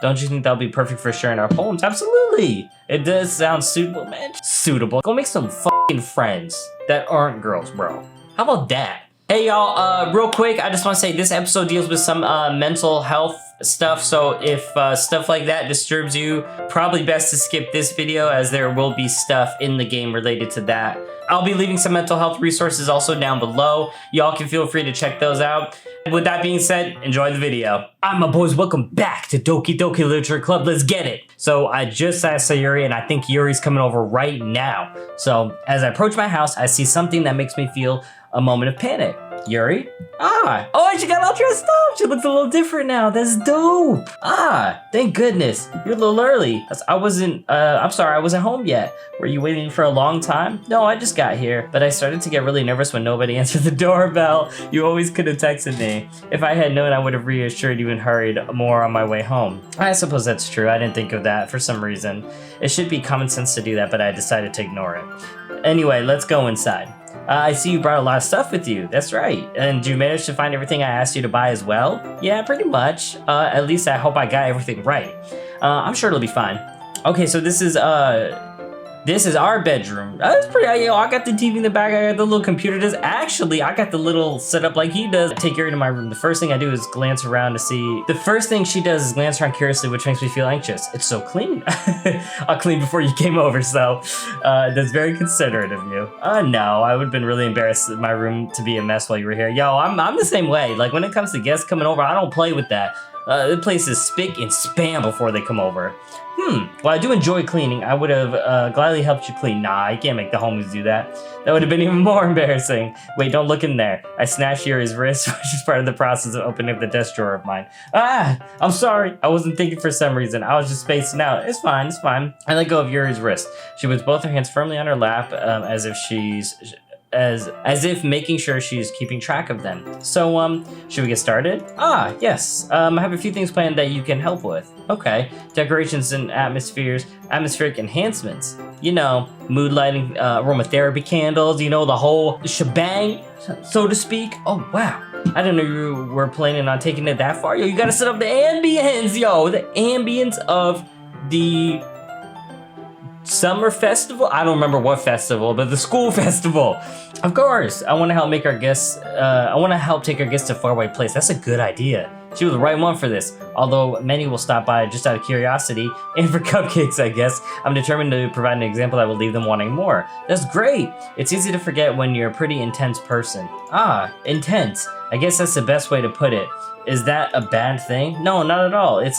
Don't you think that would be perfect for sharing our poems? Absolutely. It does sound suitable, man. Suitable. Go make some fucking friends that aren't girls, bro. How about that? Hey y'all, real quick, I just want to say this episode deals with some mental health stuff, so if stuff like that disturbs you, probably best to skip this video as there will be stuff in the game related to that. I'll be leaving some mental health resources also down below. Y'all can feel free to check those out. With that being said, enjoy the video. Alright my boys, welcome back to Doki Literature Club. Let's get it. So I just asked Yuri, and I think Yuri's coming over right now. So as I approach my house, I see something that makes me feel a moment of panic. Yuri? Oh, she got all dressed up. She looks a little different now. That's dope. Thank goodness. You're a little early. I'm sorry, I wasn't home yet. Were you waiting for a long time? No, I just got here. But I started to get really nervous when nobody answered the doorbell. You always could have texted me. If I had known, I would have reassured you and hurried more on my way home. I suppose that's true. I didn't think of that for some reason. It should be common sense to do that, but I decided to ignore it. Anyway, let's go inside. I see you brought a lot of stuff with you. That's right. And did you manage to find everything I asked you to buy as well? Yeah, pretty much. At least I hope I got everything right. I'm sure it'll be fine. Okay, so this is our bedroom. That's pretty, I got the TV in the back, I got the little computer desk. Actually, I got the little setup like he does. I take her into my room. The first thing I do is glance around to see. The first thing she does is glance around curiously, which makes me feel anxious. It's so clean. I'll clean before you came over, so that's very considerate of you. No, I would have been really embarrassed in my room to be a mess while you were here. Yo, I'm the same way. Like when it comes to guests coming over, I don't play with that. The place is spick and spam before they come over. Well, I do enjoy cleaning. I would have gladly helped you clean. Nah, I can't make the homies do that. That would have been even more embarrassing. Wait, don't look in there. I snatched Yuri's wrist, which is part of the process of opening up the desk drawer of mine. I'm sorry. I wasn't thinking for some reason. I was just spacing out. It's fine, it's fine. I let go of Yuri's wrist. She puts both her hands firmly on her lap, as if making sure she's keeping track of them. So, should we get started? Yes. I have a few things planned that you can help with. Okay. Decorations and atmospheric enhancements. You know, mood lighting, aromatherapy candles, you know, the whole shebang, so to speak. Oh, wow. I didn't know you were planning on taking it that far. Yo, you gotta set up the ambience, yo. The ambience of the summer festival? I don't remember what festival, but the school festival. Of course, I want to help make our guests, I want to help take our guests to a faraway place. That's a good idea. She was the right one for this, although many will stop by just out of curiosity and for cupcakes, I guess. I'm determined to provide an example that will leave them wanting more. That's great. It's easy to forget when you're a pretty intense person. Intense. I guess that's the best way to put it. Is that a bad thing? No, not at all. It's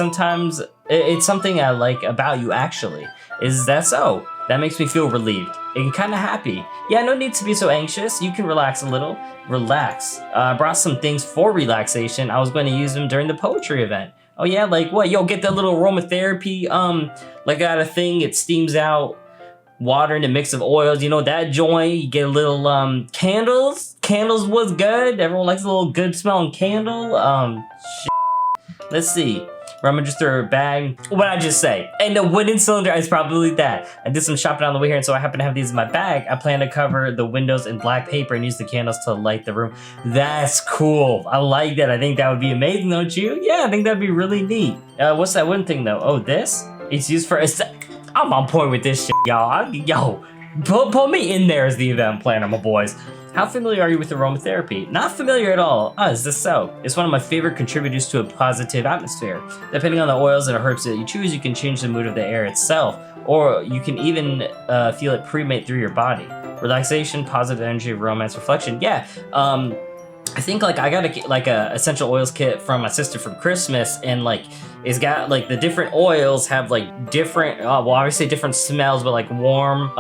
something I like about you, actually. Is that so? That makes me feel relieved and kind of happy. Yeah, no need to be so anxious. You can relax a little. Relax. I brought some things for relaxation. I was going to use them during the poetry event. Oh yeah, like what? Yo, get that little aromatherapy, like I got a thing, it steams out water and a mix of oils. You know, that joint, you get a little, candles. Candles was good. Everyone likes a little good smelling candle. Shit. Let's see. Rummage through her bag. What did I just say? And the wooden cylinder is probably that. I did some shopping on the way here, and so I happen to have these in my bag. I plan to cover the windows in black paper and use the candles to light the room. That's cool. I like that. I think that would be amazing, don't you? Yeah, I think that'd be really neat. What's that wooden thing, though? Oh, this? It's used for I'm on point with this shit, y'all. Yo, put me in there as the event planner, my boys. How familiar are you with aromatherapy? Not familiar at all. Is this so? It's one of my favorite contributors to a positive atmosphere. Depending on the oils and herbs that you choose, you can change the mood of the air itself, or you can even feel it permeate through your body. Relaxation, positive energy, romance, reflection. Yeah. I think like I got a essential oils kit from my sister from Christmas, and like it's got like the different oils have like different, well obviously different smells, but like warm,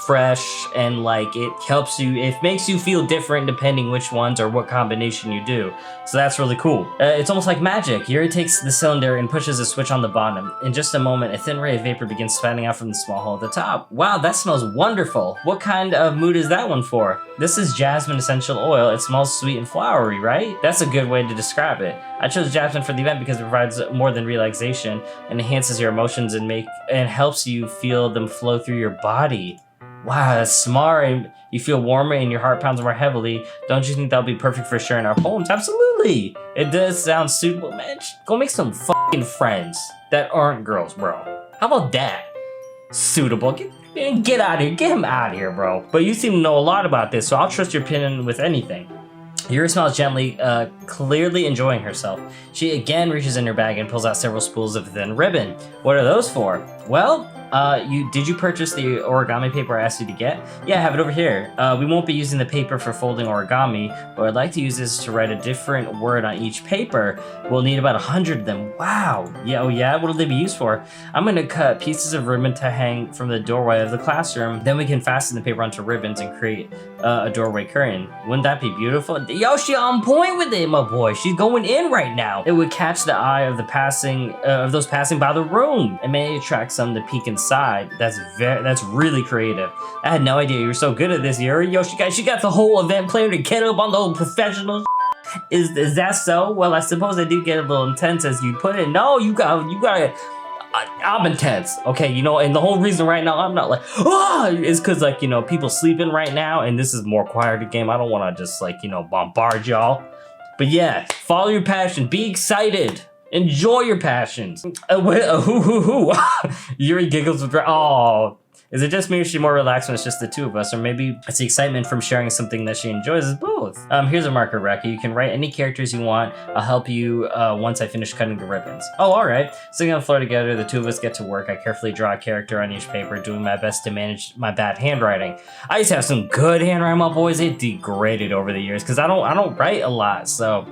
fresh, and like it helps you, it makes you feel different depending which ones or what combination you do. So that's really cool. It's almost like magic. Yuri takes the cylinder and pushes a switch on the bottom. In just a moment, a thin ray of vapor begins spouting out from the small hole at the top. Wow, that smells wonderful. What kind of mood is that one for? This is jasmine essential oil. It smells sweet and flowery, right? That's a good way to describe it. I chose jasmine for the event because it provides more than relaxation and enhances your emotions and helps you feel them flow through your body. Wow, that's smart. And you feel warmer and your heart pounds more heavily. Don't you think that'll be perfect for sharing our poems? Absolutely. It does sound suitable, man. Go make some friends that aren't girls, bro. How about that? Suitable. Get out of here. Get him out of here, bro. But you seem to know a lot about this, so I'll trust your opinion with anything. Yuri smiles gently, clearly enjoying herself. She again reaches in her bag and pulls out several spools of thin ribbon. What are those for? Well, did you purchase the origami paper I asked you to get? Yeah, I have it over here. We won't be using the paper for folding origami, but I'd like to use this to write a different word on each paper. We'll need about 100 of them. Wow. Yeah, oh yeah? What'll they be used for? I'm gonna cut pieces of ribbon to hang from the doorway of the classroom. Then we can fasten the paper onto ribbons and create a doorway curtain. Wouldn't that be beautiful? Yo, she on point with it, my boy. She's going in right now. It would catch the eye of those passing by the room and may attract some to peek inside. That's really creative. I had no idea you were so good at this, Yuri. Yo, she got the whole event planned to get up on the whole professional. Is that so? Well, I suppose I do get a little intense as you put it. No, you got it. I'm intense, okay, you know, and the whole reason right now I'm not like, is because, like, you know, people sleeping right now, and this is more quieter game. I don't want to just, like, you know, bombard y'all. But yeah, follow your passion, be excited, enjoy your passions. Yuri giggles with, oh, is it just me or is she more relaxed when it's just the two of us? Or maybe it's the excitement from sharing something that she enjoys as both. Here's a marker, Recca. You can write any characters you want. I'll help you once I finish cutting the ribbons. Oh, all right. Sitting on the floor together, the two of us get to work. I carefully draw a character on each paper, doing my best to manage my bad handwriting. I used to have some good handwriting, my boys. It degraded over the years because I don't write a lot. So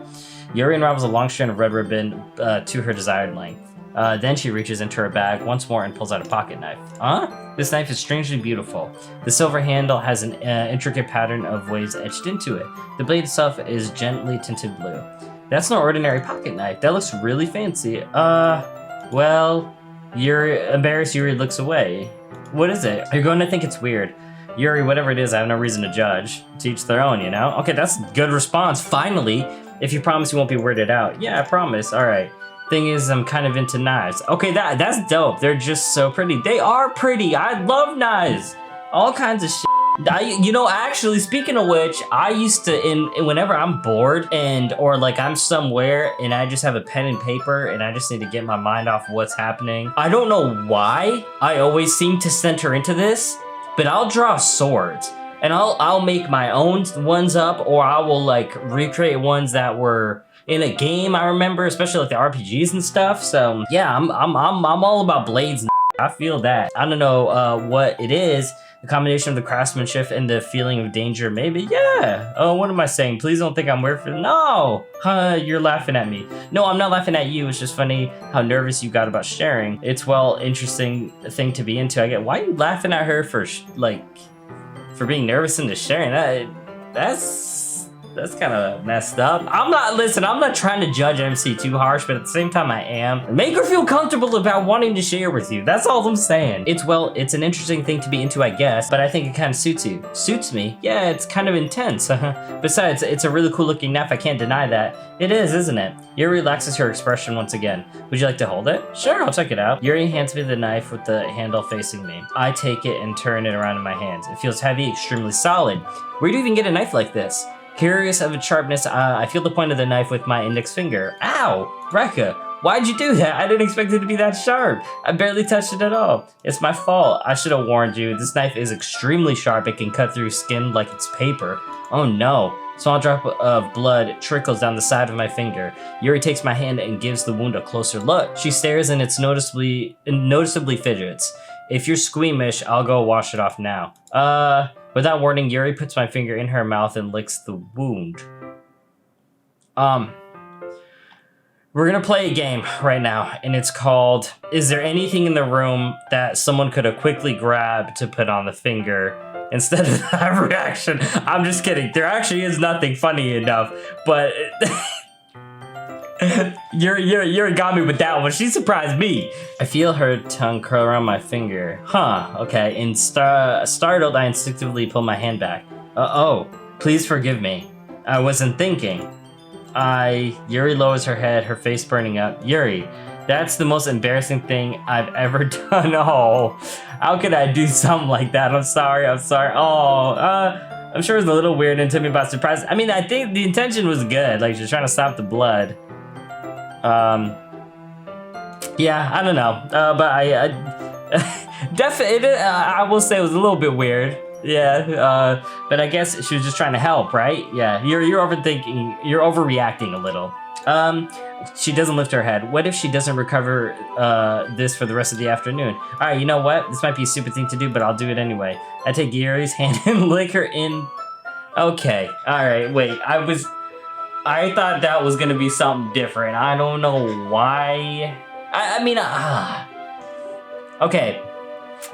Yuri unravels a long strand of red ribbon to her desired length. Then she reaches into her bag once more and pulls out a pocket knife. Huh? This knife is strangely beautiful. The silver handle has an intricate pattern of waves etched into it. The blade itself is gently tinted blue. That's no ordinary pocket knife. That looks really fancy. Well, embarrassed Yuri looks away. What is it? You're going to think it's weird. Yuri, whatever it is, I have no reason to judge. To each their own, you know? Okay, that's a good response. Finally, if you promise you won't be weirded out. Yeah, I promise. All right. Thing is, I'm kind of into knives. Okay, that's dope. They're just so pretty. They are pretty. I love knives. All kinds of shit. You know, actually, speaking of which, I used to, whenever I'm bored or like I'm somewhere and I just have a pen and paper and I just need to get my mind off what's happening. I don't know why I always seem to center into this, but I'll draw swords and I'll make my own ones up, or I will like recreate ones that were in a game. I remember, especially like the RPGs and stuff. So yeah, I'm all about blades. I feel that. I don't know what it is. The combination of the craftsmanship and the feeling of danger, maybe. Yeah. Oh, what am I saying? Please don't think I'm weird for. No. You're laughing at me. No, I'm not laughing at you. It's just funny how nervous you got about sharing. It's interesting thing to be into. I get. Why are you laughing at her for being nervous into sharing? That's kind of messed up. I'm not trying to judge MC too harsh, but at the same time I am. Make her feel comfortable about wanting to share with you. That's all I'm saying. It's an interesting thing to be into, I guess, but I think it kind of suits you. Suits me? Yeah, it's kind of intense. Besides, it's a really cool looking knife. I can't deny that. It is, isn't it? Yuri relaxes her expression once again. Would you like to hold it? Sure, I'll check it out. Yuri hands me the knife with the handle facing me. I take it and turn it around in my hands. It feels heavy, extremely solid. Where do you even get a knife like this? Curious of its sharpness, I feel the point of the knife with my index finger. Ow! Recca, why'd you do that? I didn't expect it to be that sharp. I barely touched it at all. It's my fault. I should have warned you. This knife is extremely sharp. It can cut through skin like it's paper. Oh no. Small drop of blood trickles down the side of my finger. Yuri takes my hand and gives the wound a closer look. She stares and it's noticeably fidgets. If you're squeamish, I'll go wash it off now. Without warning, Yuri puts my finger in her mouth and licks the wound. We're gonna play a game right now, and it's called, is there anything in the room that someone could have quickly grabbed to put on the finger instead of that reaction? I'm just kidding. There actually is nothing funny enough, but Yuri got me with that one. She surprised me. I feel her tongue curl around my finger. Huh, okay. And startled, I instinctively pull my hand back. Oh, please forgive me. I wasn't thinking. Yuri lowers her head, her face burning up. Yuri, that's the most embarrassing thing I've ever done. Oh, how could I do something like that? I'm sorry. Oh, I'm sure it was a little weird and took me by surprise. I mean, I think the intention was good. Like, she's trying to stop the blood. Yeah, I don't know. But I definitely, I will say it was a little bit weird. Yeah, but I guess she was just trying to help, right? Yeah, you're overthinking, you're overreacting a little. She doesn't lift her head. What if she doesn't recover this for the rest of the afternoon? All right, you know what? This might be a stupid thing to do, but I'll do it anyway. I take Yuri's hand and lick her in. Okay, all right, wait. I thought that was gonna be something different. I don't know why. Okay.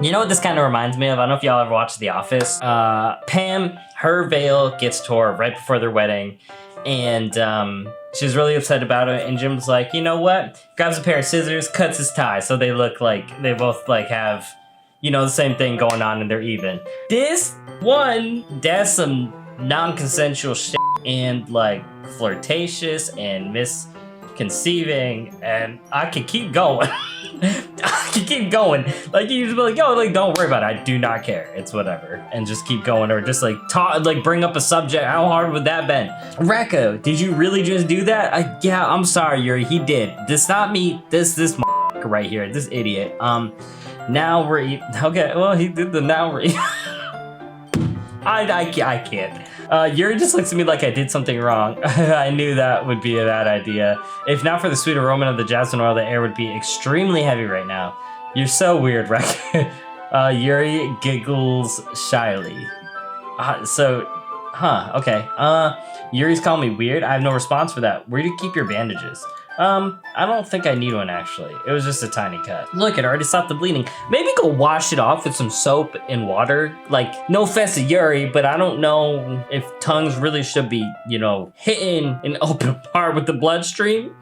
You know what this kind of reminds me of? I don't know if y'all ever watched The Office. Pam, her veil gets tore right before their wedding, and she's really upset about it. And Jim's like, you know what? Grabs a pair of scissors, cuts his tie, so they look like they both like have, you know, the same thing going on, and they're even. This one does some non-consensual shit and like flirtatious and misconceiving, and I could keep going. I can keep going. Like, you just be like, yo, like, don't worry about it. I do not care. It's whatever. And just keep going, or just like bring up a subject. How hard would that been? Recca, did you really just do that? Yeah, I'm sorry, Yuri. He did. This not me. This right here. This idiot. Now we're okay. Well, he did the now we're I can't. Yuri just looks at me like I did something wrong. I knew that would be a bad idea. If not for the sweet aroma of the jasmine oil, the air would be extremely heavy right now. You're so weird, Recca. Yuri giggles shyly. Okay. Yuri's calling me weird. I have no response for that. Where do you keep your bandages? I don't think I need one, actually. It was just a tiny cut. Look, it already stopped the bleeding. Maybe go wash it off with some soap and water. Like, no offense to Yuri, but I don't know if tongues really should be, you know, hitting an open part with the bloodstream.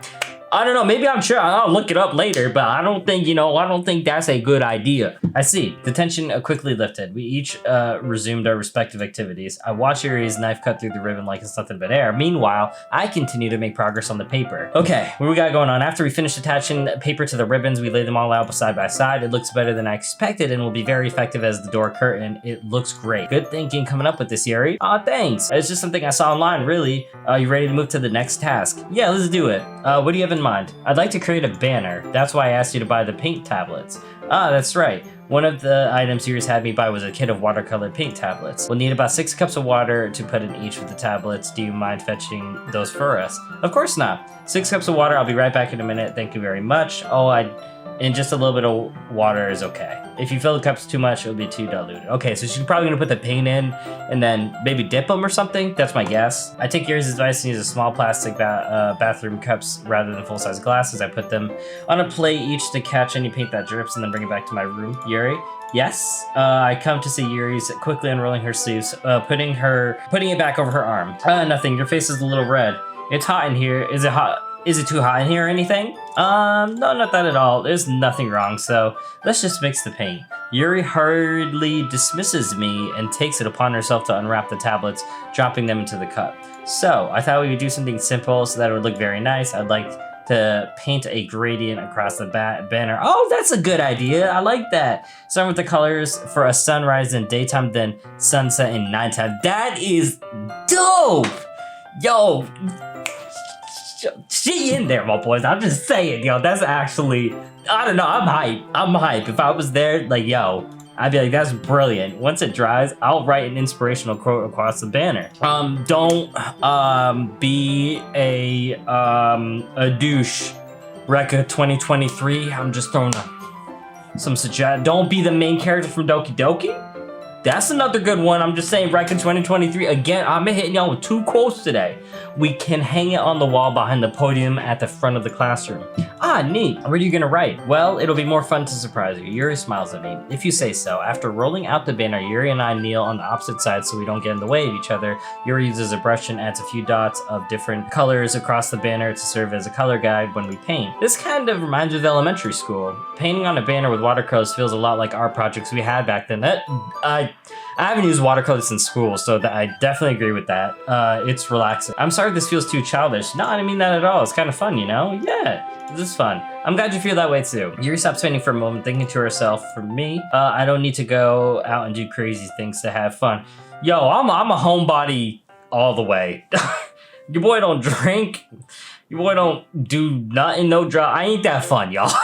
I don't know, maybe I'm sure, I'll look it up later, but I don't think that's a good idea. I see. The tension quickly lifted. We each resumed our respective activities. I watched Yuri's knife cut through the ribbon like it's nothing but air. Meanwhile, I continue to make progress on the paper. Okay, what we got going on? After we finish attaching paper to the ribbons, we lay them all out side by side. It looks better than I expected and will be very effective as the door curtain. It looks great. Good thinking coming up with this, Yuri. Aw, thanks. It's just something I saw online, really. You ready to move to the next task? Yeah, let's do it. What do you have in mind? I'd like to create a banner. That's why I asked you to buy the paint tablets. Ah, that's right. One of the items Yuri's had me buy was a kit of watercolor paint tablets. We'll need about 6 cups of water to put in each of the tablets. Do you mind fetching those for us? Of course not. 6 cups of water. I'll be right back in a minute. Thank you very much. And just a little bit of water is okay. If you fill the cups too much, it'll be too diluted. Okay, so she's probably gonna put the paint in and then maybe dip them or something. That's my guess. I take Yuri's advice and use a small plastic bathroom cups rather than full-size glasses. I put them on a plate each to catch any paint that drips and then bring it back to my room. Yuri? Yes? I come to see Yuri's quickly unrolling her sleeves, putting it back over her arm. Nothing, your face is a little red. It's hot in here. Is it hot? Is it too hot in here or anything? No, not that at all. There's nothing wrong, so let's just mix the paint. Yuri hurriedly dismisses me and takes it upon herself to unwrap the tablets, dropping them into the cup. So, I thought we would do something simple so that it would look very nice. I'd like to paint a gradient across the banner. Oh, that's a good idea. I like that. Start with the colors for a sunrise in daytime, then sunset in nighttime. That is dope! Yo, she in there, my boys. I'm just saying, yo, that's actually, I don't know, I'm hype. If I was there, like, yo, I'd be like, that's brilliant. Once it dries, I'll write an inspirational quote across the banner. Don't be a douche. Recca 2023. I'm just throwing some suggestions. Don't be the main character from Doki Doki. That's another good one. I'm just saying, Recca 2023. Again, I'm hitting y'all with 2 quotes today. We can hang it on the wall behind the podium at the front of the classroom. Ah, neat. What are you gonna write? Well, it'll be more fun to surprise you. Yuri smiles at me. If you say so. After rolling out the banner, Yuri and I kneel on the opposite sides so we don't get in the way of each other. Yuri uses a brush and adds a few dots of different colors across the banner to serve as a color guide when we paint. This kind of reminds me of elementary school. Painting on a banner with watercolors feels a lot like art projects we had back then. I haven't used watercolors in school, so I definitely agree with that. It's relaxing. I'm sorry if this feels too childish. No, I didn't mean that at all. It's kind of fun, you know? Yeah, this is fun. I'm glad you feel that way too. Yuri stops painting for a moment, thinking to herself, for me, I don't need to go out and do crazy things to have fun. Yo, I'm a homebody all the way. Your boy don't drink. Your boy don't do nothing, no drugs. I ain't that fun, y'all.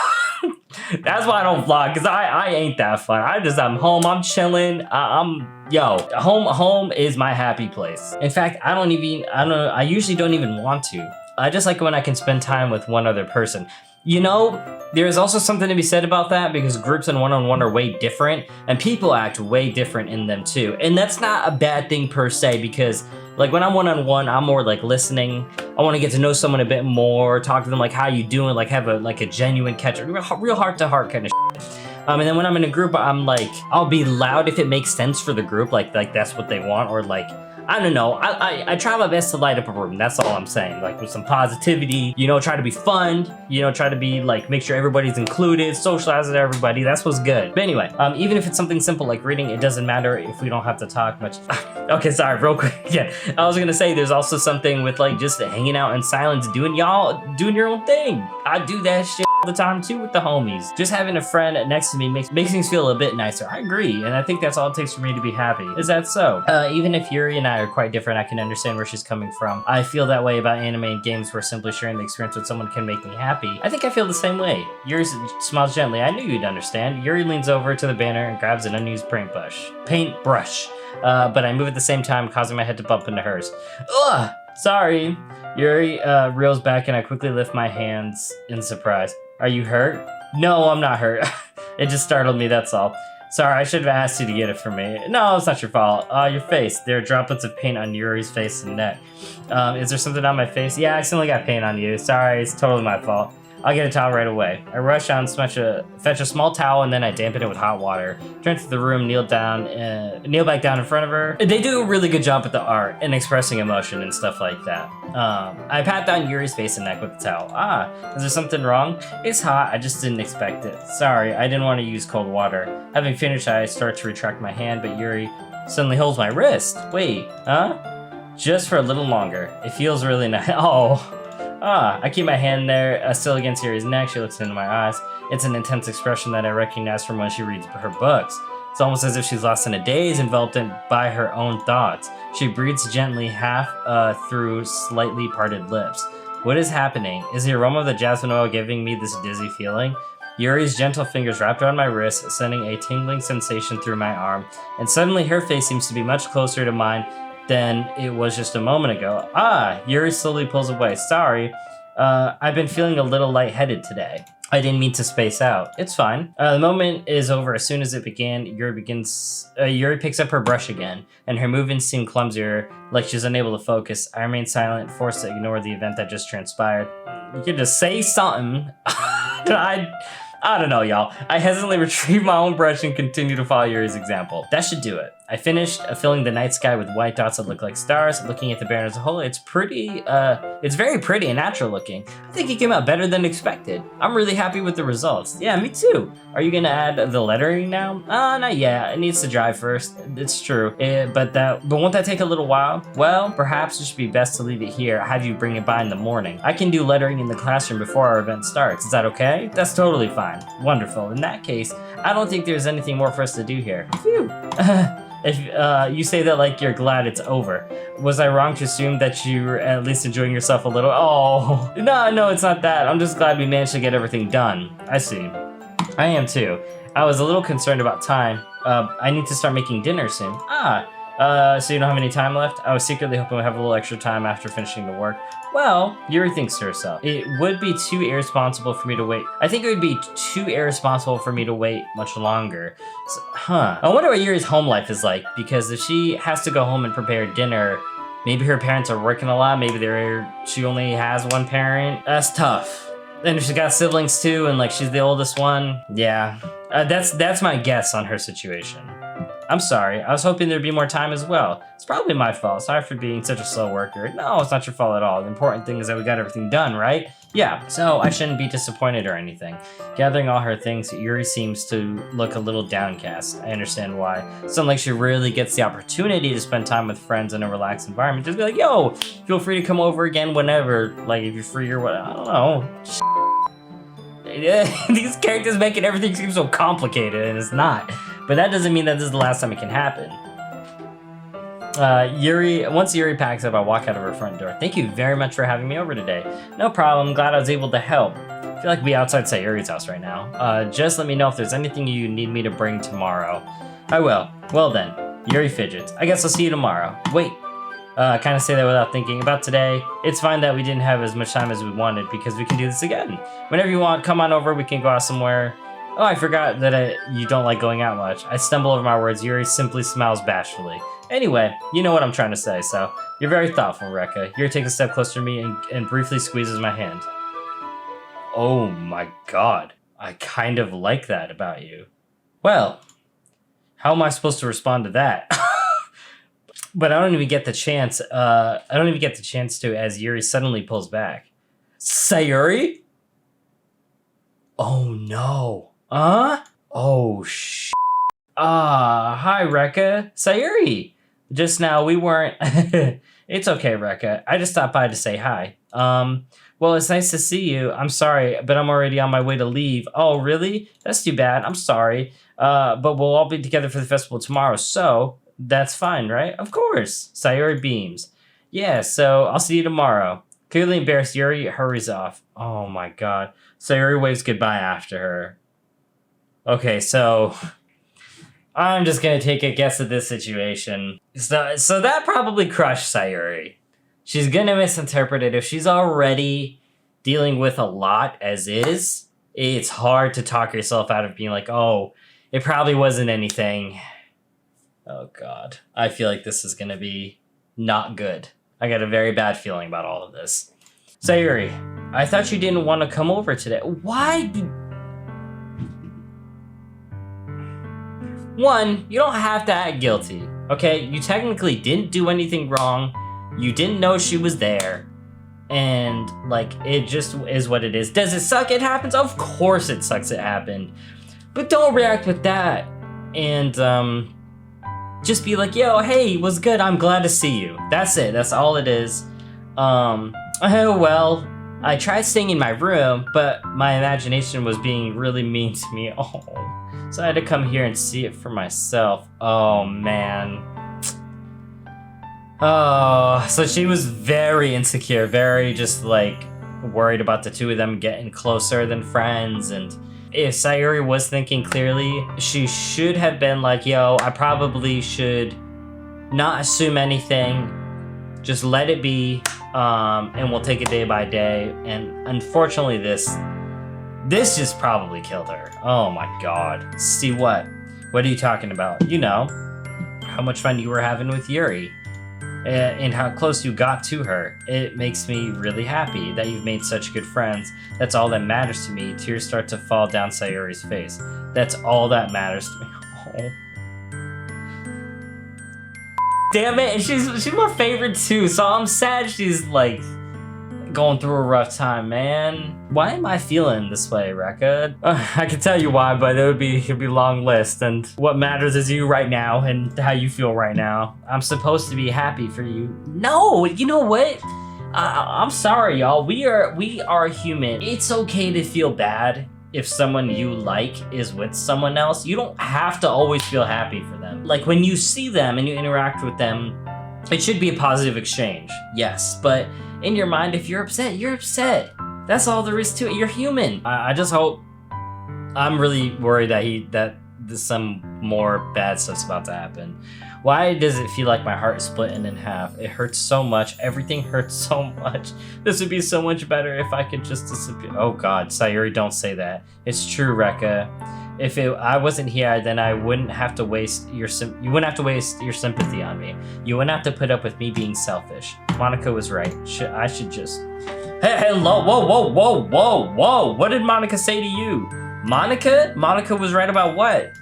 That's why I don't vlog, because I ain't that fun. I'm home, I'm chilling, home is my happy place. In fact, I usually don't even want to. I just like when I can spend time with one other person. You know, there's also something to be said about that, because groups and one-on-one are way different, and people act way different in them too. And that's not a bad thing per se, because like when I'm one-on-one, I'm more like listening. I want to get to know someone a bit more, talk to them like, how you doing? Like have a genuine catch, real heart-to-heart kind of shit. And then when I'm in a group, I'm like, I'll be loud if it makes sense for the group, like that's what they want, or like, I don't know, I try my best to light up a room, that's all I'm saying. Like with some positivity, you know, try to be fun, you know, try to be like, make sure everybody's included, socialize with everybody, that's what's good. But anyway, even if it's something simple like reading, it doesn't matter if we don't have to talk much. Okay, sorry, real quick, yeah. I was gonna say, there's also something with like just hanging out in silence, doing your own thing. I do that shit all the time too with the homies. Just having a friend next to me makes things feel a bit nicer. I agree, and I think that's all it takes for me to be happy. Is that so? Even if Yuri and I are quite different, I can understand where she's coming from. I feel that way about anime and games where simply sharing the experience with someone can make me happy. I think I feel the same way. Yuri smiles gently. I knew you'd understand. Yuri leans over to the banner and grabs an unused paintbrush. But I move at the same time, causing my head to bump into hers. Ugh! Sorry. Yuri reels back and I quickly lift my hands in surprise. Are you hurt? No, I'm not hurt. It just startled me, that's all. Sorry, I should have asked you to get it for me. No, it's not your fault. Your face. There are droplets of paint on Yuri's face and neck. Is there something on my face? Yeah, I accidentally got paint on you. Sorry, it's totally my fault. I'll get a towel right away. I rush out and fetch a small towel, and then I dampen it with hot water. Turn to the room, kneel back down in front of her. They do a really good job with the art and expressing emotion and stuff like that. I pat down Yuri's face and neck with the towel. Is there something wrong? It's hot, I just didn't expect it. Sorry, I didn't want to use cold water. Having finished, I start to retract my hand, but Yuri suddenly holds my wrist. Wait, Just for a little longer. It feels really nice. Oh. I keep my hand there, still against Yuri's neck. She looks into my eyes. It's an intense expression that I recognize from when she reads her books. It's almost as if she's lost in a daze, enveloped by her own thoughts. She breathes gently, half through slightly parted lips. What is happening? Is the aroma of the jasmine oil giving me this dizzy feeling? Yuri's gentle fingers wrapped around my wrist, sending a tingling sensation through my arm, and suddenly her face seems to be much closer to mine than it was just a moment ago. Yuri slowly pulls away. Sorry, I've been feeling a little lightheaded today. I didn't mean to space out. It's fine. The moment is over as soon as it began. Yuri picks up her brush again, and her movements seem clumsier, like she's unable to focus. I remain silent, forced to ignore the event that just transpired. You could just say something. I don't know, y'all. I hesitantly retrieve my own brush and continue to follow Yuri's example. That should do it. I finished filling the night sky with white dots that look like stars. Looking at the banner as a whole, it's very pretty and natural looking. I think it came out better than expected. I'm really happy with the results. Yeah, me too. Are you gonna add the lettering now? Not yet. It needs to dry first. It's true. But won't that take a little while? Well, perhaps it should be best to leave it here. Have you bring it by in the morning. I can do lettering in the classroom before our event starts. Is that okay? That's totally fine. Wonderful. In that case, I don't think there's anything more for us to do here. Phew. If you say that like you're glad it's over. Was I wrong to assume that you were at least enjoying yourself a little? Oh, no, it's not that. I'm just glad we managed to get everything done. I see. I am too. I was a little concerned about time. I need to start making dinner soon. So you don't have any time left? I was secretly hoping we'd have a little extra time after finishing the work. Well, Yuri thinks to herself. It would be too irresponsible for me to wait. I think it would be too irresponsible for me to wait much longer. So, I wonder what Yuri's home life is like, because if she has to go home and prepare dinner, maybe her parents are working a lot, maybe she only has one parent. That's tough. And if she's got siblings too, and like she's the oldest one, yeah. That's my guess on her situation. I'm sorry, I was hoping there'd be more time as well. It's probably my fault, sorry for being such a slow worker. No, it's not your fault at all. The important thing is that we got everything done, right? Yeah, so I shouldn't be disappointed or anything. Gathering all her things, Yuri seems to look a little downcast. I understand why. It's not like she really gets the opportunity to spend time with friends in a relaxed environment. Just be like, yo, feel free to come over again whenever, like if you're free or what, I don't know. These characters making everything seem so complicated, and it's not. But that doesn't mean that this is the last time it can happen. Once Yuri packs up, I walk out of her front door. Thank you very much for having me over today. No problem, glad I was able to help. feel like we outside Sayuri's house right now. Just let me know if there's anything you need me to bring tomorrow. I will. Well then, Yuri fidgets. I guess I'll see you tomorrow. Wait. Kind of say that without thinking about today. It's fine that we didn't have as much time as we wanted because we can do this again. Whenever you want, come on over. We can go out somewhere. Oh, I forgot that you don't like going out much. I stumble over my words. Yuri simply smiles bashfully. Anyway, you know what I'm trying to say, so you're very thoughtful, Recca. Yuri takes a step closer to me and briefly squeezes my hand. Oh my god. I kind of like that about you. Well, how am I supposed to respond to that? But I don't even get the chance. I don't even get the chance to as Yuri suddenly pulls back. Sayuri? Oh no. Oh sh. Hi Recca. Sayuri. Just now we weren't. It's okay, Recca. I just stopped by to say hi. Well, it's nice to see you. I'm sorry, but I'm already on my way to leave. Oh, really? That's too bad. I'm sorry. But we'll all be together for the festival tomorrow, so that's fine, right? Of course. Sayuri beams. Yeah, so I'll see you tomorrow. Clearly embarrassed, Yuri hurries off. Oh my god. Sayuri waves goodbye after her. Okay, so I'm just gonna take a guess at this situation. So that probably crushed Sayuri. She's gonna misinterpret it. If she's already dealing with a lot as is, it's hard to talk yourself out of being like, oh, it probably wasn't anything. Oh god. I feel like this is gonna be not good. I got a very bad feeling about all of this. Sayuri, I thought you didn't want to come over today. Why? One, you don't have to act guilty, okay? You technically didn't do anything wrong. You didn't know she was there. And, like, it just is what it is. Does it suck it happens? Of course it sucks it happened. But don't react with that. And, just be like, yo, hey, what's good? I'm glad to see you. That's it. That's all it is. Oh, well, I tried staying in my room, but my imagination was being really mean to me. Oh, so I had to come here and see it for myself. Oh, man. Oh, so she was very insecure, very just like worried about the two of them getting closer than friends. And if Sayuri was thinking clearly, she should have been like, yo, I probably should not assume anything, just let it be, and we'll take it day by day. And unfortunately this just probably killed her. Oh my god. See what? What are you talking about? You know, how much fun you were having with Yuri. And how close you got to her. It makes me really happy that you've made such good friends. That's all that matters to me. Tears start to fall down Sayuri's face. That's all that matters to me. Oh. Damn it, and she's my favorite too, so I'm sad she's like going through a rough time, man. Why am I feeling this way, Recca? I can tell you why, but it'd be a long list, and what matters is you right now and how you feel right now. I'm supposed to be happy for you. No, you know what? I'm sorry, y'all. We are human. It's okay to feel bad if someone you like is with someone else. You don't have to always feel happy for them. Like when you see them and you interact with them, it should be a positive exchange, yes, but in your mind, if you're upset, you're upset. That's all there is to it. You're human. I just hope. I'm really worried that some more bad stuff's about to happen. Why does it feel like my heart is splitting in half? It hurts so much. Everything hurts so much. This would be so much better if I could just disappear. Oh God, Sayuri, don't say that. It's true, Recca. If I wasn't here, then I wouldn't have to waste your you wouldn't have to waste your sympathy on me. You wouldn't have to put up with me being selfish. Monica was right. I should just. Hey, hello, whoa! What did Monica say to you? Monica? Monica was right about what?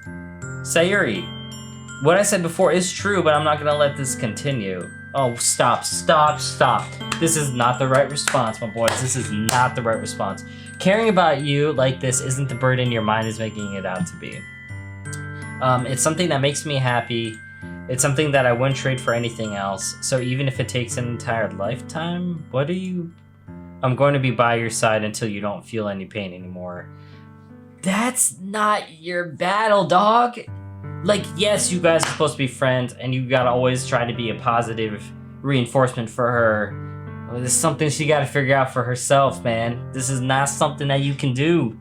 Sayuri, what I said before is true, but I'm not gonna let this continue. Oh, stop. This is not the right response, my boys. This is not the right response. Caring about you like this isn't the burden your mind is making it out to be. It's something that makes me happy. It's something that I wouldn't trade for anything else. So even if it takes an entire lifetime, I'm going to be by your side until you don't feel any pain anymore. That's not your battle, dog. Like, yes, you guys are supposed to be friends, and you gotta always try to be a positive reinforcement for her. Well, this is something she gotta figure out for herself, man. This is not something that you can do.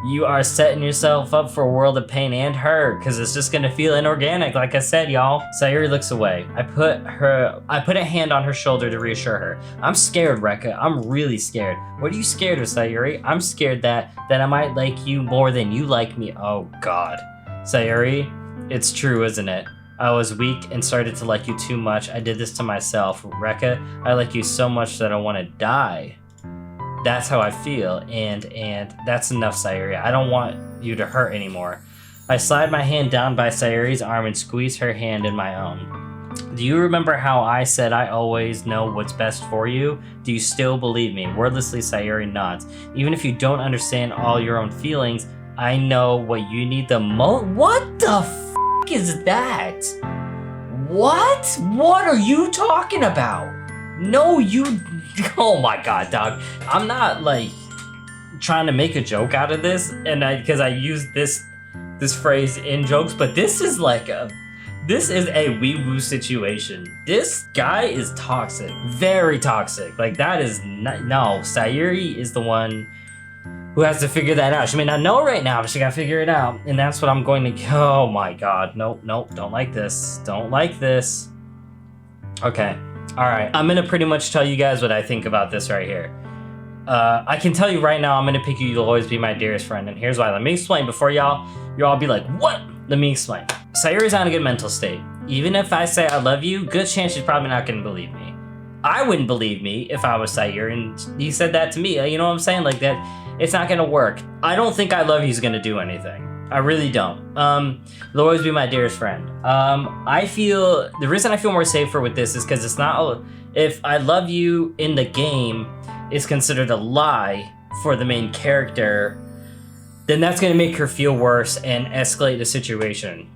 You are setting yourself up for a world of pain and her, because it's just gonna feel inorganic, like I said, y'all. Sayuri looks away. I put a hand on her shoulder to reassure her. I'm scared, Recca. I'm really scared. What are you scared of, Sayuri? I'm scared that I might like you more than you like me. Oh, God. Sayuri, it's true, isn't it? I was weak and started to like you too much. I did this to myself. Recca, I like you so much that I want to die. That's how I feel, and that's enough, Sayuri. I don't want you to hurt anymore. I slide my hand down by Sayuri's arm and squeeze her hand in my own. Do you remember how I said I always know what's best for you? Do you still believe me? Wordlessly, Sayuri nods. Even if you don't understand all your own feelings, I know what you need the most. What the f*** is that? What? What are you talking about? No, you... Oh my God, dog. I'm not like trying to make a joke out of this, and because I use this phrase in jokes, but this is a wee-woo situation. This guy is toxic, very toxic. Like that is not, no, Sayuri is the one who has to figure that out. She may not know right now, but she gotta figure it out, and that's what I'm going to. Oh my God, nope, don't like this. Don't like this. Okay. All right, I'm gonna pretty much tell you guys what I think about this right here. I can tell you right now, I'm gonna pick you. You'll always be my dearest friend, and here's why. Let me explain before y'all be like, what? Let me explain. Sayuri's on a good mental state. Even if I say I love you, good chance she's probably not gonna believe me. I wouldn't believe me if I was Sayuri, and he said that to me. You know what I'm saying? Like that, it's not gonna work. I don't think I love you is gonna do anything. I really don't. You'll always be my dearest friend. I feel, the reason I feel more safer with this is because it's not, if I love you in the game is considered a lie for the main character, then that's gonna make her feel worse and escalate the situation.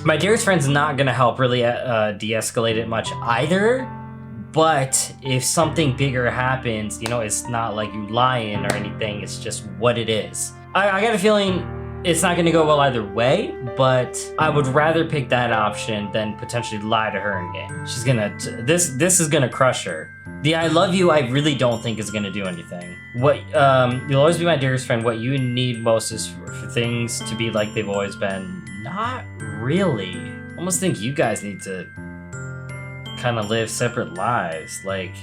My dearest friend's not gonna help really de-escalate it much either, but if something bigger happens, you know, it's not like you lying or anything, it's just what it is. I got a feeling it's not gonna go well either way, but I would rather pick that option than potentially lie to her in game. She's gonna, this is gonna crush her. The I love you, I really don't think is gonna do anything. What, you'll always be my dearest friend. What you need most is for things to be like they've always been. Not really. I almost think you guys need to kind of live separate lives. Like,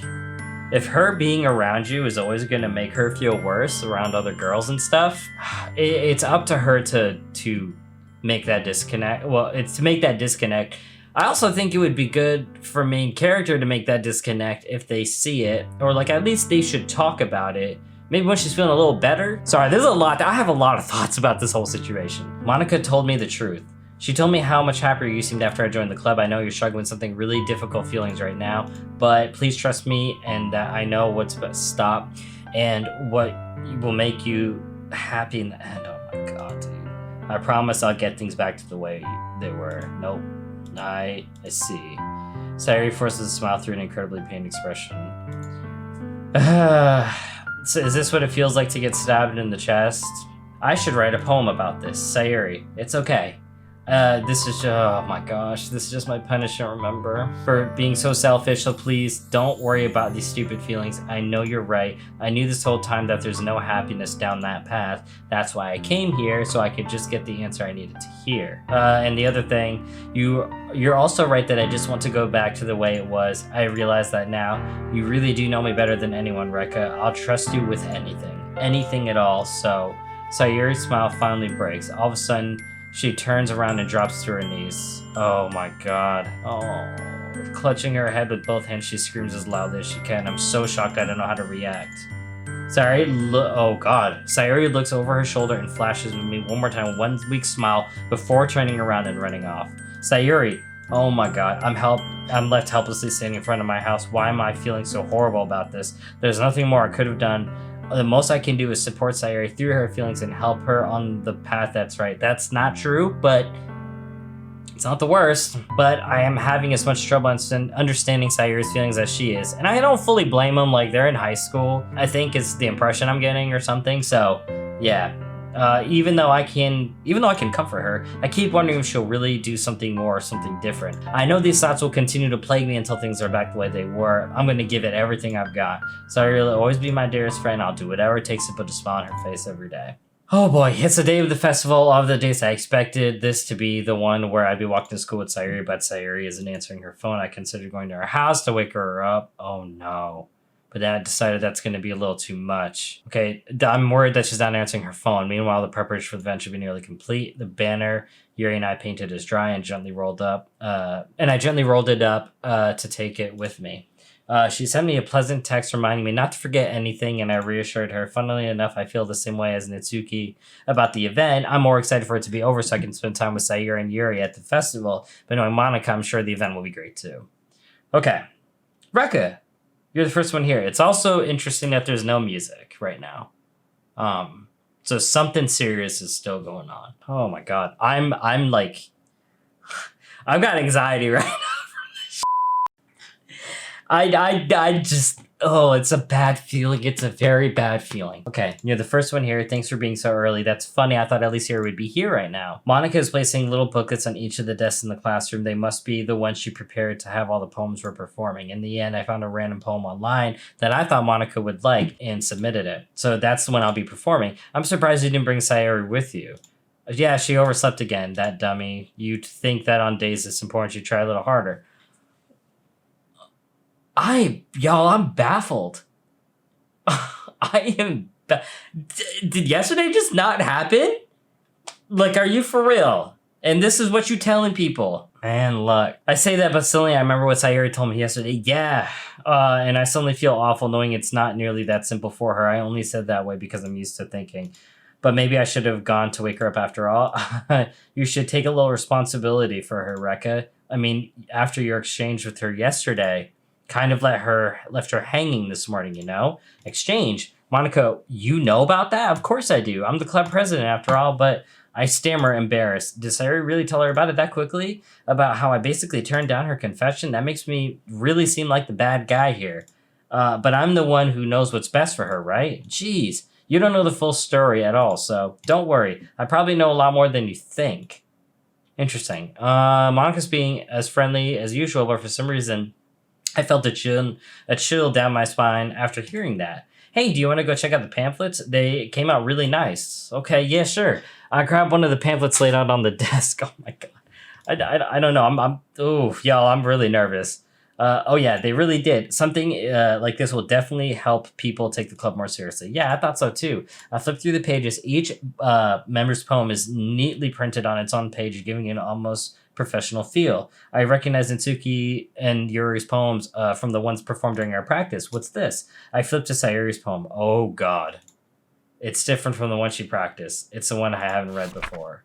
if her being around you is always gonna make her feel worse around other girls and stuff, it's up to her to make that disconnect. Well, it's to make that disconnect. I also think it would be good for main character to make that disconnect if they see it, or like at least they should talk about it. Maybe when she's feeling a little better. Sorry, there's a lot. I have a lot of thoughts about this whole situation. Monica told me the truth. She told me how much happier you seemed after I joined the club. I know you're struggling with something really difficult feelings right now, but please trust me and that I know what's best to stop and what will make you happy in the end. Oh my God, dude. I promise I'll get things back to the way they were. Nope. I see. Sayuri forces a smile through an incredibly pained expression. So is this what it feels like to get stabbed in the chest? I should write a poem about this. Sayuri, it's okay. This is, oh my gosh, this is just my punishment, remember? For being so selfish, so please don't worry about these stupid feelings. I know you're right. I knew this whole time that there's no happiness down that path. That's why I came here, so I could just get the answer I needed to hear. And the other thing, you're also right that I just want to go back to the way it was. I realize that now. You really do know me better than anyone, Recca. I'll trust you with anything at all. So Sayuri's smile finally breaks. All of a sudden, she turns around and drops to her knees. Oh my God. Oh. Clutching her head with both hands, she screams as loudly as she can. I'm so shocked I don't know how to react. Oh God. Sayuri looks over her shoulder and flashes with me one more time, one weak smile before turning around and running off. Sayuri, oh my God. I'm left helplessly standing in front of my house. Why am I feeling so horrible about this? There's nothing more I could have done. The most I can do is support Sayuri through her feelings and help her on the path that's right. That's not true, but it's not the worst. But I am having as much trouble understanding Sayuri's feelings as she is. And I don't fully blame them, like they're in high school, I think is the impression I'm getting or something. So yeah, Even though I can comfort her, I keep wondering if she'll really do something more or something different. I know these thoughts will continue to plague me until things are back the way they were. I'm gonna give it everything I've got. Sayuri will always be my dearest friend. I'll do whatever it takes to put a smile on her face every day. Oh boy, it's the day of the festival. Of the days I expected this to be the one where I'd be walking to school with Sayuri, but Sayuri isn't answering her phone. I considered going to her house to wake her up. Oh no. But then I decided that's going to be a little too much. Okay, I'm worried that she's not answering her phone. Meanwhile, the preparation for the event should be nearly complete. The banner Yuri and I painted is dry and gently rolled up. And I gently rolled it up to take it with me. She sent me a pleasant text reminding me not to forget anything, and I reassured her. Funnily enough, I feel the same way as Natsuki about the event. I'm more excited for it to be over so I can spend time with Sayuri and Yuri at the festival. But knowing Monica, I'm sure the event will be great too. Okay, Recca, you're the first one here. It's also interesting that there's no music right now. So something serious is still going on. Oh my god, I'm like, I've got anxiety right now. I just, oh, it's a bad feeling. It's a very bad feeling. Okay, you're the first one here. Thanks for being so early. That's funny. I thought at least Yuri would be here right now. Monica is placing little booklets on each of the desks in the classroom. They must be the ones she prepared to have all the poems we're performing. In the end, I found a random poem online that I thought Monica would like and submitted it. So that's the one I'll be performing. I'm surprised you didn't bring Sayuri with you. Yeah, she overslept again, that dummy. You'd think that on days it's important you try a little harder. I'm baffled. I am. Did yesterday just not happen? Like, are you for real? And this is what you telling people? Man, look. I say that, but suddenly I remember what Sayuri told me yesterday. Yeah. And I suddenly feel awful knowing it's not nearly that simple for her. I only said that way because I'm used to thinking. But maybe I should have gone to wake her up after all. You should take a little responsibility for her, Recca. I mean, after your exchange with her yesterday, kind of left her hanging this morning, you know? Exchange. Monica, you know about that? Of course I do. I'm the club president after all, but I stammer embarrassed. Did Sayuri really tell her about it that quickly? About how I basically turned down her confession? That makes me really seem like the bad guy here. But I'm the one who knows what's best for her, right? Jeez, you don't know the full story at all, so don't worry. I probably know a lot more than you think. Interesting. Monica's being as friendly as usual, but for some reason, I felt a chill down my spine after hearing that. Hey, do you want to go check out the pamphlets? They came out really nice. Okay, yeah, sure. I grabbed one of the pamphlets laid out on the desk. Oh my god. I don't know. Y'all, I'm really nervous. Oh yeah, they really did. Something like this will definitely help people take the club more seriously. Yeah, I thought so too. I flipped through the pages. Each member's poem is neatly printed on its own page, giving it an almost professional feel. I recognize Natsuki and Yuri's poems from the ones performed during our practice. What's this? I flipped to Sayuri's poem. Oh god. It's different from the one she practiced. It's the one I haven't read before.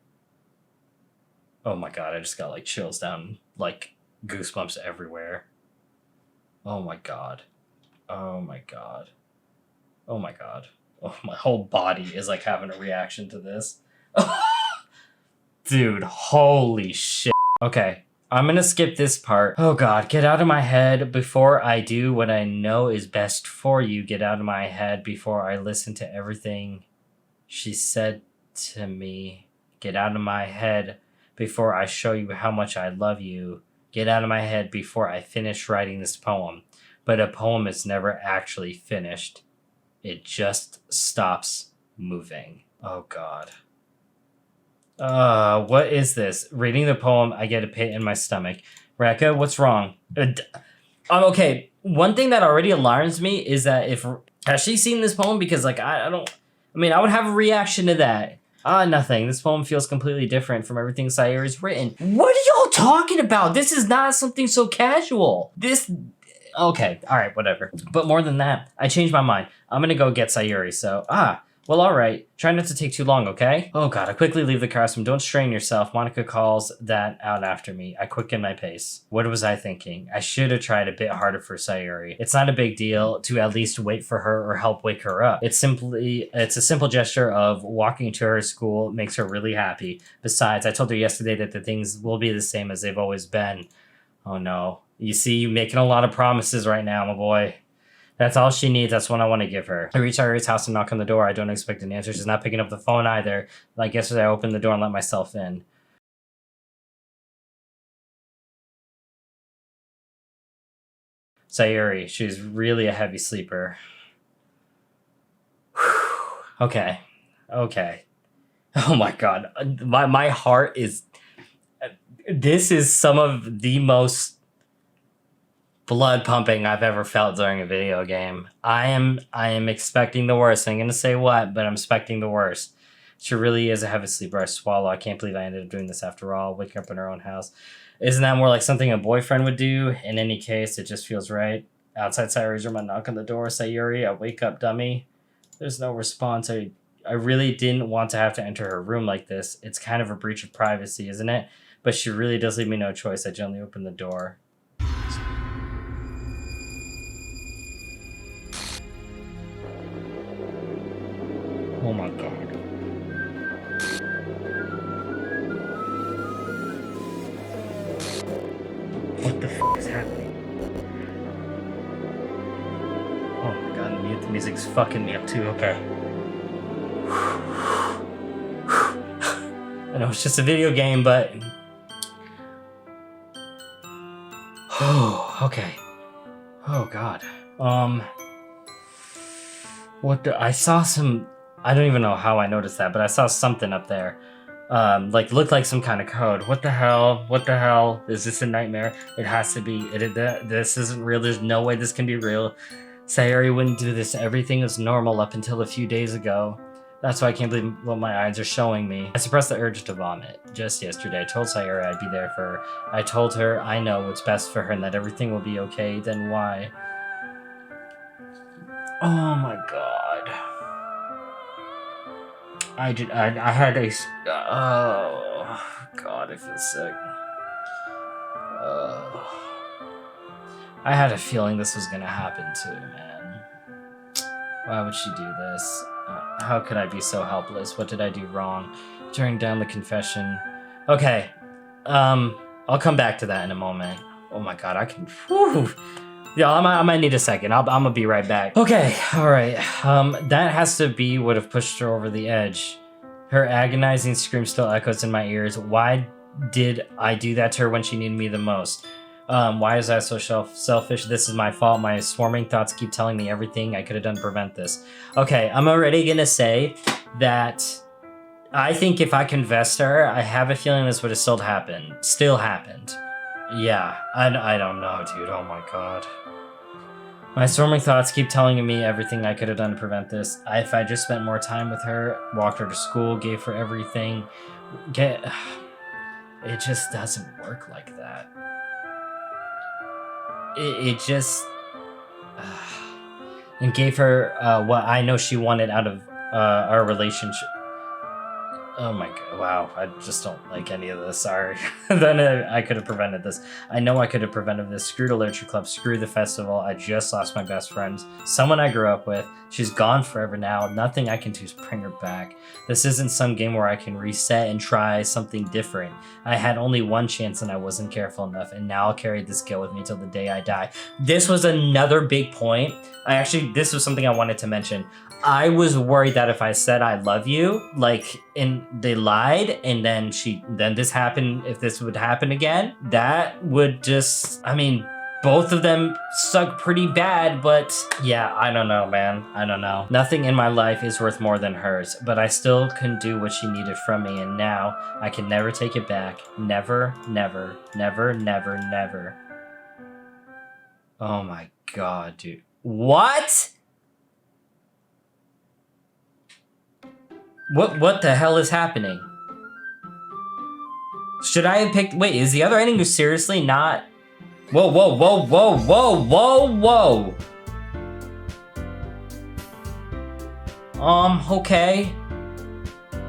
Oh my god, I just got like chills down, like goosebumps everywhere. Oh my god. Oh my god. Oh my god. Oh, my whole body is like having a reaction to this. Dude, holy shit. Okay, I'm gonna skip this part. Oh god, get out of my head before I do what I know is best for you. Get out of my head before I listen to everything she said to me. Get out of my head before I show you how much I love you. Get out of my head before I finish writing this poem. But a poem is never actually finished. It just stops moving. Oh god. What is this? Reading the poem, I get a pit in my stomach. Recca, what's wrong? Okay, one thing that already alarms me is that has she seen this poem? Because like, I would have a reaction to that. Nothing. This poem feels completely different from everything Sayuri's written. What are y'all talking about? This is not something so casual. Okay, alright, whatever. But more than that, I changed my mind. I'm gonna go get Sayuri, so, well, all right. Try not to take too long, okay? Oh god, I quickly leave the classroom. Don't strain yourself. Monica calls that out after me. I quicken my pace. What was I thinking? I should have tried a bit harder for Sayuri. It's not a big deal to at least wait for her or help wake her up. It's a simple gesture of walking to her school makes her really happy. Besides, I told her yesterday that the things will be the same as they've always been. Oh no. You see, you're making a lot of promises right now, my boy. That's all she needs. That's what I want to give her. I reach Yuri's house and knock on the door. I don't expect an answer. She's not picking up the phone either. Like yesterday, I opened the door and let myself in. Sayuri, she's really a heavy sleeper. Okay. Okay. Oh my god. My heart is... This is some of the most blood pumping I've ever felt during a video game. I am expecting the worst. I'm gonna say what, but I'm expecting the worst. She really is a heavy sleeper. I swallow. I can't believe I ended up doing this after all. Waking up in her own house. Isn't that more like something a boyfriend would do? In any case, it just feels right. Outside Sayuri's room, I knock on the door. Sayuri, I wake up, dummy. There's no response. I really didn't want to have to enter her room like this. It's kind of a breach of privacy, isn't it? But she really does leave me no choice. I gently open the door. Oh my god. What the f is happening? Oh my god, the music's fucking me up too, okay. I know it's just a video game, but... Oh, okay. Oh god. What the... I saw some... I don't even know how I noticed that, but I saw something up there. Like, looked like some kind of code. What the hell? What the hell? Is this a nightmare? It has to be. This isn't real. There's no way this can be real. Sayuri wouldn't do this. Everything was normal up until a few days ago. That's why I can't believe what my eyes are showing me. I suppressed the urge to vomit. Just yesterday, I told Sayuri I'd be there for her. I told her I know what's best for her and that everything will be okay. Then why? Oh my god. I had a... Oh, God, I feel sick. I had a feeling this was gonna happen too, man. Why would she do this? How could I be so helpless? What did I do wrong? Tearing down the confession. Okay, I'll come back to that in a moment. Oh my god, I can... Whew. Yeah, I might need a second. I'm gonna be right back. Okay, all right. That has to be what have pushed her over the edge. Her agonizing scream still echoes in my ears. Why did I do that to her when she needed me the most? Why is I so selfish? This is my fault. My swarming thoughts keep telling me everything I could have done to prevent this. Okay, I'm already gonna say that I think if I confessed to her, I have a feeling this would have still happened. Yeah, I don't know, dude. Oh my god. My swarming thoughts keep telling me everything I could have done to prevent this. If I just spent more time with her, walked her to school, gave her everything, it just doesn't work like that. It just... and gave her what I know she wanted out of our relationship. Oh my god, wow, I just don't like any of this, sorry. Then I could have prevented this. I know I could have prevented this. Screw the literature club, screw the festival. I just lost my best friend. Someone I grew up with. She's gone forever now. Nothing I can do is bring her back. This isn't some game where I can reset and try something different. I had only one chance and I wasn't careful enough, and now I'll carry this guilt with me till the day I die. This was another big point. This was something I wanted to mention. I was worried that if I said I love you, and they lied, and then this happened, if this would happen again, that would just, both of them suck pretty bad, but yeah, I don't know, man. I don't know. Nothing in my life is worth more than hers, but I still couldn't do what she needed from me, and now I can never take it back. Never, never, never, never, never. Oh my god, dude. What? What the hell is happening? Should I have picked... Wait, is the other ending seriously not... Whoa, whoa, whoa, whoa, whoa, whoa, whoa. Okay.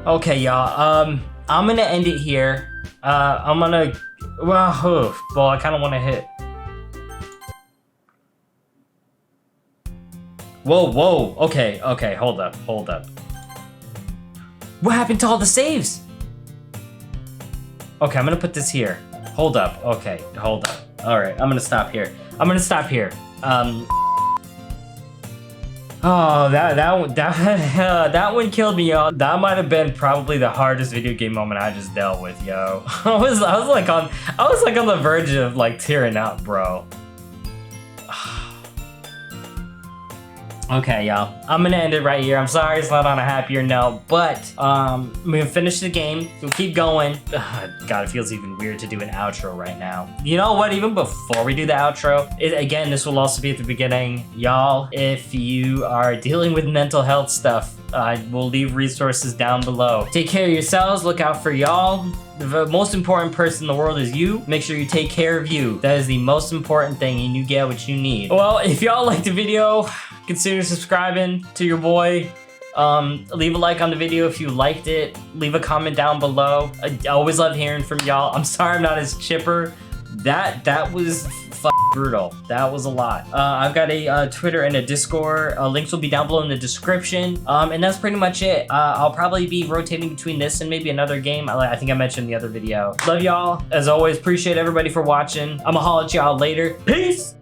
Okay, y'all. I'm gonna end it here. I'm gonna... Well, I kind of want to hit... Whoa, whoa. Okay, hold up. What happened to all the saves? Okay, I'm gonna put this here. Hold up. Okay, hold up. All right, I'm gonna stop here. Oh, that one killed me, y'all. That might have been probably the hardest video game moment I just dealt with, yo. I was like on the verge of like tearing up, bro. Okay, y'all. I'm gonna end it right here. I'm sorry it's not on a happier note, but I'm gonna finish the game. We'll keep going. God, it feels even weird to do an outro right now. You know what? Even before we do the outro, again, this will also be at the beginning. Y'all, if you are dealing with mental health stuff, we'll leave resources down below. Take care of yourselves. Look out for y'all. The most important person in the world is you. Make sure you take care of you. That is the most important thing, and you get what you need. Well, if y'all liked the video, consider subscribing to your boy. Leave a like on the video if you liked it. Leave a comment down below. I always love hearing from y'all. I'm sorry I'm not as chipper. That was brutal. That was a lot. I've got a Twitter and a Discord. Links will be down below in the description. And that's pretty much it. I'll probably be rotating between this and maybe another game. I think I mentioned in the other video. Love y'all. As always, appreciate everybody for watching. I'm gonna holler at y'all later. Peace!